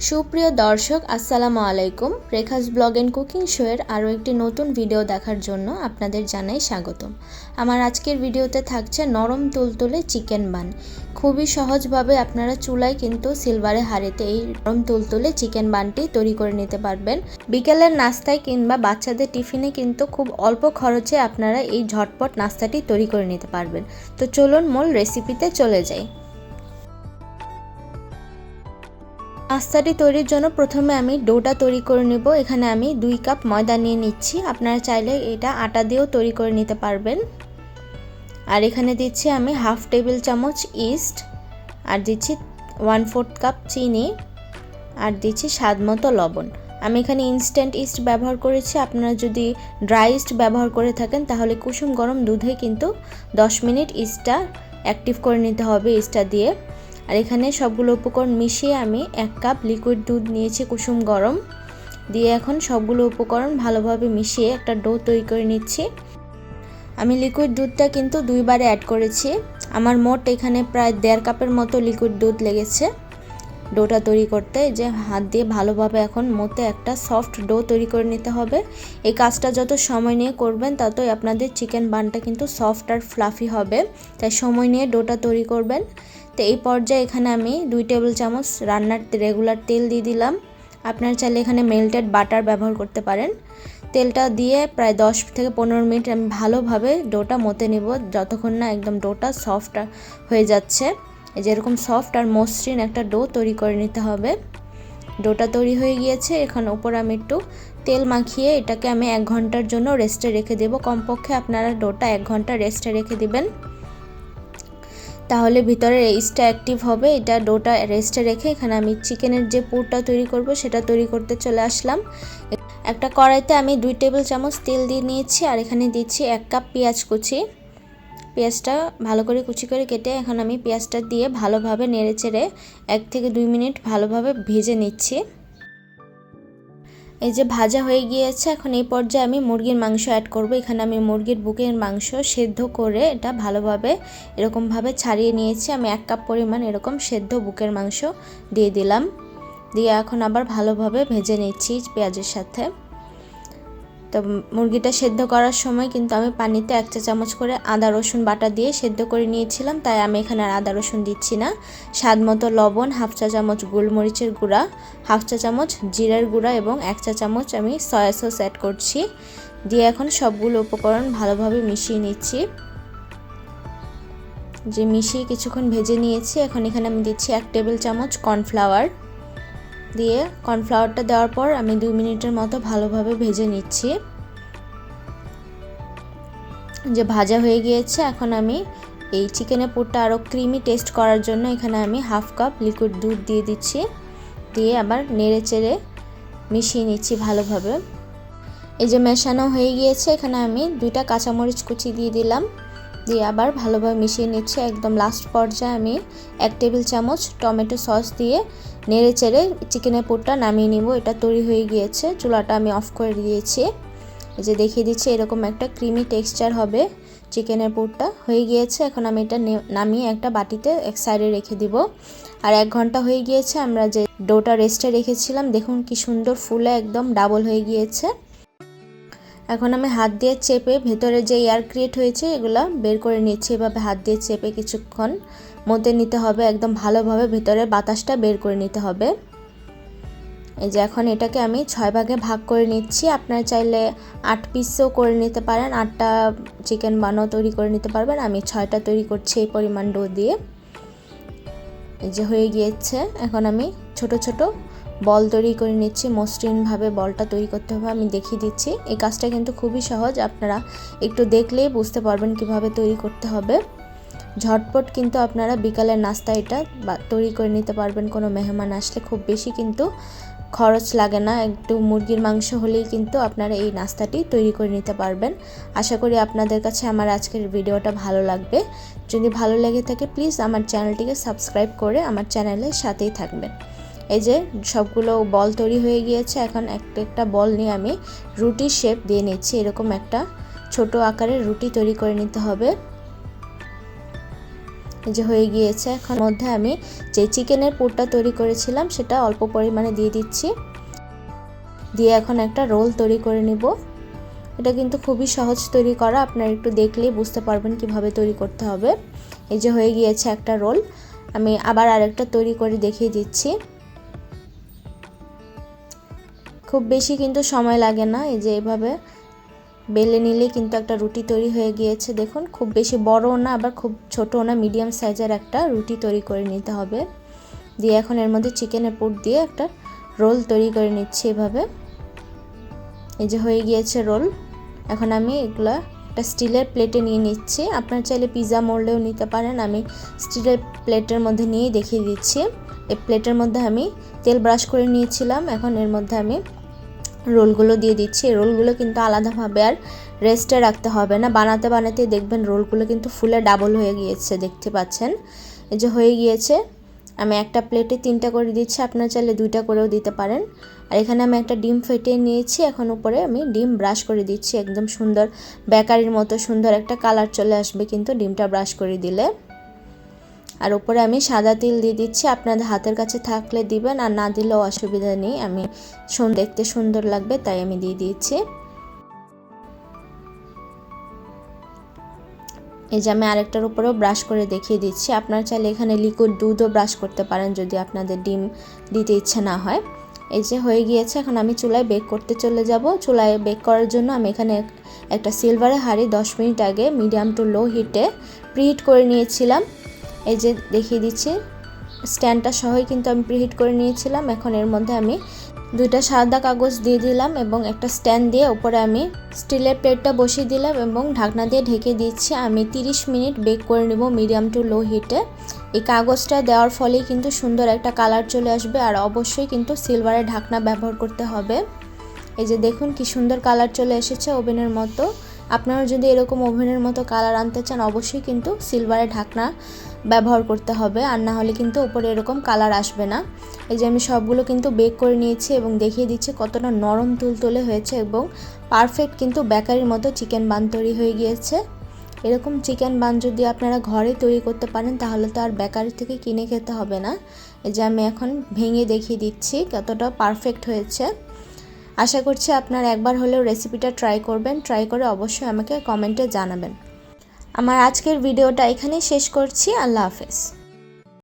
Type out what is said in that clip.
সুপ্রিয় দর্শক আসসালামু আলাইকুম। Rekha's blog and cooking show এর আরও একটি নতুন ভিডিও দেখার জন্য আপনাদের জানাই স্বাগতম। আমার আজকের ভিডিওতে থাকছে নরম তুলতুলে চিকেন বান। খুবই সহজভাবে আপনারা চুলায় কিন্তু সিলভারে হাঁড়িতে এই নরম তুলতুলে চিকেন বানটি তৈরি করে নিতে পারবেন। বিকেলের নাস্তায় কিংবা বাচ্চাদের টিফিনে কিন্তু খুব অল্প খরচে আপনারা এই ঝটপট নাস্তাটি তৈরি করে নিতে পারবেন। তো চলুন মূল রেসিপিতে চলে যাই। নাস্তাটি তৈরির জন্য প্রথমে আমি ডোটা তৈরি করে নেব। এখানে আমি 2 কাপ ময়দা নিয়ে নিচ্ছি। আপনারা চাইলে এটা আটা দিয়েও তৈরি করে নিতে পারবেন। আর এখানে দিচ্ছি আমি হাফ টেবিল চামচ ইস্ট, আর দিচ্ছি 1/4 কাপ চিনি, আর দিচ্ছি স্বাদ মতো লবণ। আমি এখানে ইনস্ট্যান্ট ইস্ট ব্যবহার করেছি। আপনারা যদি ড্রাই ইস্ট ব্যবহার করে থাকেন তাহলে কুসুম গরম দুধে কিন্তু 10 মিনিট ইস্টটা অ্যাক্টিভ করে নিতে হবে ইস্টটা দিয়ে। আর এখানে সবগুলো উপকরণ মিশিয়ে আমি 1 কাপ লিকুইড দুধ নিয়েছি কুসুম গরম দিয়ে। এখন সবগুলো উপকরণ ভালোভাবে মিশিয়ে একটা ডো তৈরি করে নিচ্ছি। আমি লিকুইড দুধটা কিন্তু 2 বারে অ্যাড করেছি। আমার মোট এখানে প্রায় 1.5 কাপের মতো লিকুইড দুধ লেগেছে ডোটা তৈরি করতে। যে হাত দিয়ে ভালোভাবে এখন মতে একটা সফট ডো তৈরি করে নিতে হবে। এই কাজটা যত সময় নিয়ে করবেন ততই আপনাদের চিকেন বানটা কিন্তু সফট আর ফ্লাফি হবে, তাই সময় নিয়ে ডোটা তৈরি করবেন। তো এই পর্যায়ে এখানে আমি 2 টেবিল চামচ রান্নার রেগুলার তেল দিয়ে দিলাম। আপনারা চাইলে এখানে মেল্টেড বাটার ব্যবহার করতে পারেন। তেলটা দিয়ে প্রায় 10 থেকে 15 মিনিট আমি ভালোভাবে ডোটা মতে নেব, যতক্ষণ না একদম ডোটা সফট হয়ে যাচ্ছে। যেরকম সফট আর মসৃণ একটা ডো তৈরি করে নিতে হবে। ডোটা তৈরি হয়ে গিয়েছে। এখন উপর আমি একটু তেল মাখিয়ে এটাকে আমি 1 ঘন্টার জন্য রেস্টে রেখে দেব। কমপক্ষে আপনারা ডোটা 1 ঘন্টা রেস্টে রেখে দিবেন, তাহলে ভিতরে ইস্টটা অ্যাক্টিভ হবে। এটা ডোটা রেস্টে রেখে এখানে আমি চিকেনের যে পুরটা তৈরি করব সেটা তৈরি করতে চলে আসলাম। একটা কড়াইতে আমি 2 টেবিল চামচ তেল দিয়ে নিয়েছি, আর এখানে দিচ্ছি 1 কাপ পেঁয়াজ কুচি। পেঁয়াজটা ভালো করে কুচি করে কেটে এখন আমি পেঁয়াজটা দিয়ে ভালোভাবে নেড়েচেড়ে 1 থেকে 2 মিনিট ভালোভাবে ভেজে নিচ্ছি। এই যে ভাজা হয়ে গিয়েছে, এখন এই পর্যায়ে আমি মুরগির মাংস অ্যাড করব। এখানে আমি মুরগির বুকের মাংস সেদ্ধ করে এটা ভালোভাবে এরকমভাবে ছাড়িয়ে নিয়েছি। আমি 1 কাপ পরিমাণ এরকম সেদ্ধ বুকের মাংস দিয়ে দিলাম। দিয়ে এখন আবার ভালোভাবে ভেজে নিচ্ছি পেঁয়াজের সাথে। তো মুরগিটা সেদ্ধ করার সময় কিন্তু আমি পানিতে 1 চা চামচ করে আদা রসুন বাটা দিয়ে সেদ্ধ করে নিয়েছিলাম, তাই আমি এখানে আর আদা রসুন দিচ্ছি না। স্বাদ মতো লবণ, হাফ চা চামচ গোলমরিচের গুঁড়া, হাফ চা চামচ জিরার গুঁড়া এবং 1 চা চামচ আমি সয়া সস অ্যাড করছি। দিয়ে এখন সবগুলো উপকরণ ভালোভাবে মিশিয়ে নিচ্ছি। যে মিশিয়ে কিছুক্ষণ ভেজে নিয়েছি। এখন এখানে আমি দিচ্ছি 1 টেবিল চামচ কর্নফ্লাওয়ার। দিয়ে কর্নফ্লাওয়ারটা দেওয়ার পর আমি 2 মিনিটের মতো ভালোভাবে ভেজে নিচ্ছি। যে ভাজা হয়ে গিয়েছে, এখন আমি এই চিকেনের পুরটা আরও ক্রিমি টেস্ট করার জন্য এখানে আমি হাফ কাপ লিকুইড দুধ দিয়ে দিচ্ছি। দিয়ে আবার নেড়ে চেড়ে মিশিয়ে নিচ্ছি ভালোভাবে। এই যে মেশানো হয়ে গিয়েছে, এখানে আমি 2টা কাঁচামরিচ কুচি দিয়ে দিলাম। দিয়ে আবার ভালোভাবে মিশিয়ে নিচ্ছি। একদম লাস্ট পর্যায়ে আমি 1 টেবিল চামচ টমেটো সস দিয়ে নেড়ে চেড়ে চিকেনের পুরটা নামিয়ে নিব। এটা তৈরি হয়ে গিয়েছে। চুলাটা আমি অফ করে দিয়েছি। এই যে দেখিয়ে দিচ্ছি এরকম একটা ক্রিমি টেক্সচার হবে। চিকেনের পুরটা হয়ে গিয়েছে। এখন আমি এটা নামিয়ে একটা বাটিতে এক সাইডে রেখে দিব। আর 1 ঘন্টা হয়ে গিয়েছে আমরা যে ডোটা রেস্টে রেখেছিলাম, দেখুন কি সুন্দর ফুলে একদম ডাবল হয়ে গিয়েছে। এখন আমি হাত দিয়ে চেপে ভেতরে যে এয়ার ক্রিয়েট হয়েছে এগুলো বের করে নিচ্ছি। এভাবে হাত দিয়ে চেপে কিছুক্ষণ মতে নিতে হবে, একদম ভালোভাবে ভেতরের বাতাসটা বের করে নিতে হবে। এই যে এখন এটাকে আমি 6 ভাগে ভাগ করে নিচ্ছি। আপনারা চাইলে 8 পিসও করে নিতে পারেন, 8টা চিকেন বানও তৈরি করে নিতে পারবেন। আমি 6টা তৈরি করছি এই পরিমাণ ডো দিয়ে। এই যে হয়ে গিয়েছে। এখন আমি ছোট ছোট বল তৈরি করে নিচ্ছি। মসৃণভাবে বলটা তৈরি করতে হবে, আমি দেখিয়ে দিচ্ছি। এই কাজটা কিন্তু খুবই সহজ, আপনারা একটু দেখলেই বুঝতে পারবেন কিভাবে তৈরি করতে হবে। ঝটপট কিন্তু আপনারা বিকালের নাস্তা এটা তৈরি করে নিতে পারবেন। কোনো মেহমান আসলে খুব বেশি কিন্তু খরচ লাগে না। একটু মুরগির মাংস হলেই কিন্তু আপনারা এই নাস্তাটি তৈরি করে নিতে পারবেন। আশা করি আপনাদের কাছে আমার আজকের ভিডিওটা ভালো লাগবে। যদি ভালো লেগে থাকে প্লিজ আমার চ্যানেলটিকে সাবস্ক্রাইব করে আমার চ্যানেলের সাথেই থাকবেন। এই যে সবগুলো বল তৈরি হয়ে গিয়েছে। এখন একটা বল নিয়ে আমি রুটির শেপ দিয়ে নিচ্ছি। এরকম একটা ছোট আকারের রুটি তৈরি করে নিতে হবে। এই যে হয়ে গিয়েছে। এখন মধ্যে আমি যে চিকেনের পুরটা তৈরি করেছিলাম সেটা অল্প পরিমাণে দিয়ে দিচ্ছি, দিয়ে এখন একটা রোল তৈরি করে নিব। এটা কিন্তু খুবই সহজ তৈরি করা, আপনারা একটু দেখলেই বুঝতে পারবেন কিভাবে তৈরি করতে হবে। এই যে হয়ে গিয়েছে একটা রোল, আমি আবার আরেকটা তৈরি করে দেখিয়ে দিচ্ছি। খুব বেশি কিন্তু সময় লাগে না, এই যে এইভাবে বেলে নিলে কিন্তু একটা রুটি তৈরি হয়ে গিয়েছে। দেখুন, খুব বেশি বড়ও না আবার খুব ছোটও না, মিডিয়াম সাইজের একটা রুটি তৈরি করে নিতে হবে। দিয়ে এখন এর মধ্যে চিকেনের পুর দিয়ে একটা রোল তৈরি করে নিচ্ছি এভাবে। এই যে হয়ে গিয়েছে রোল। এখন আমি এগুলা একটা স্টিলের প্লেটে নিয়ে নিচ্ছি, আপনারা চাইলে পিৎজা মোল্ডেও নিতে পারেন। আমি স্টিলের প্লেটের মধ্যে নিয়েই দেখিয়ে দিচ্ছি। এই প্লেটের মধ্যে আমি তেল ব্রাশ করে নিয়েছিলাম, এখন এর মধ্যে আমি রোলগুলো দিয়ে দিচ্ছি। রোলগুলো কিন্তু আলাদাভাবে আর রেস্টে রাখতে হবে না, বানাতে বানাতে দেখবেন রোলগুলো কিন্তু ফুলে ডাবল হয়ে গিয়েছে, দেখতে পাচ্ছেন। এই যে হয়ে গিয়েছে। আমি একটা প্লেটে 3টা করে দিচ্ছি, আপনারা চাইলে 2টা করেও দিতে পারেন। আর এখানে আমি একটা ডিম ফেটিয়ে নিয়েছি, এখন উপরে আমি ডিম ব্রাশ করে দিচ্ছি। একদম সুন্দর বেকারির মতো সুন্দর একটা কালার চলে আসবে কিন্তু ডিমটা ব্রাশ করে দিলে। আর উপরে আমি সাদা তিল দিয়ে দিচ্ছি, আপনাদের হাতের কাছে থাকলে দিবেন, আর না দিলেও অসুবিধা নেই। আমি দেখতে সুন্দর লাগবে তাই আমি দিয়ে দিয়েছি। এই যে আমি আরেকটার উপরেও ব্রাশ করে দেখিয়ে দিচ্ছি, আপনারা চাইলে এখানে লিকুইড দুধও ব্রাশ করতে পারেন যদি আপনাদের ডিম দিতে ইচ্ছে না হয়। এই যে হয়ে গিয়েছে। এখন আমি চুলায় বেক করতে চলে যাব। চুলায় বেক করার জন্য আমি এখানে একটা সিলভারের হাঁড়ি 10 মিনিট আগে মিডিয়াম টু লো হিটে প্রিহিট করে নিয়েছিলাম। এই যে দেখিয়ে দিচ্ছি, স্ট্যান্ডটা সহই কিন্তু আমি প্রিহিট করে নিয়েছিলাম। এখন এর মধ্যে আমি 2টা সাদা কাগজ দিয়ে দিলাম এবং একটা স্ট্যান্ড দিয়ে উপরে আমি স্টিলের প্লেটটা বসিয়ে দিলাম এবং ঢাকনা দিয়ে ঢেকে দিচ্ছি। আমি 30 মিনিট বেক করে নেব মিডিয়াম টু লো হিটে। এই কাগজটা দেওয়ার ফলেই কিন্তু সুন্দর একটা কালার চলে আসবে, আর অবশ্যই কিন্তু সিলভারের ঢাকনা ব্যবহার করতে হবে। এই যে দেখুন কি সুন্দর কালার চলে এসেছে ওভেনের মতো। আপনারা যদি এরকম ওভেনের মতো কালার আনতে চান অবশ্যই কিন্তু সিলভারের ঢাকনা ব্যবহার করতে হবে, আর না হলে কিন্তু উপরে এরকম কালার আসবে না। এই যে আমি সবগুলো কিন্তু বেক করে নিয়েছি এবং দেখিয়ে দিচ্ছি কতটা নরম তুলতুলে হয়েছে এবং পারফেক্ট কিন্তু বেকারির মতো চিকেন বান তৈরি হয়ে গিয়েছে। এরকম চিকেন বান যদি আপনারা ঘরে তৈরি করতে পারেন তাহলে তো আর বেকারি থেকে কিনে খেতে হবে না। এই যে আমি এখন ভেঙে দেখিয়ে দিচ্ছি কতটা পারফেক্ট হয়েছে। আশা করছি আপনারা একবার হলেও রেসিপিটা ট্রাই করবেন, ট্রাই করে অবশ্যই আমাকে কমেন্টে জানাবেন। আমার আজকের ভিডিওটা এখানেই শেষ করছি। আল্লাহ হাফেজ।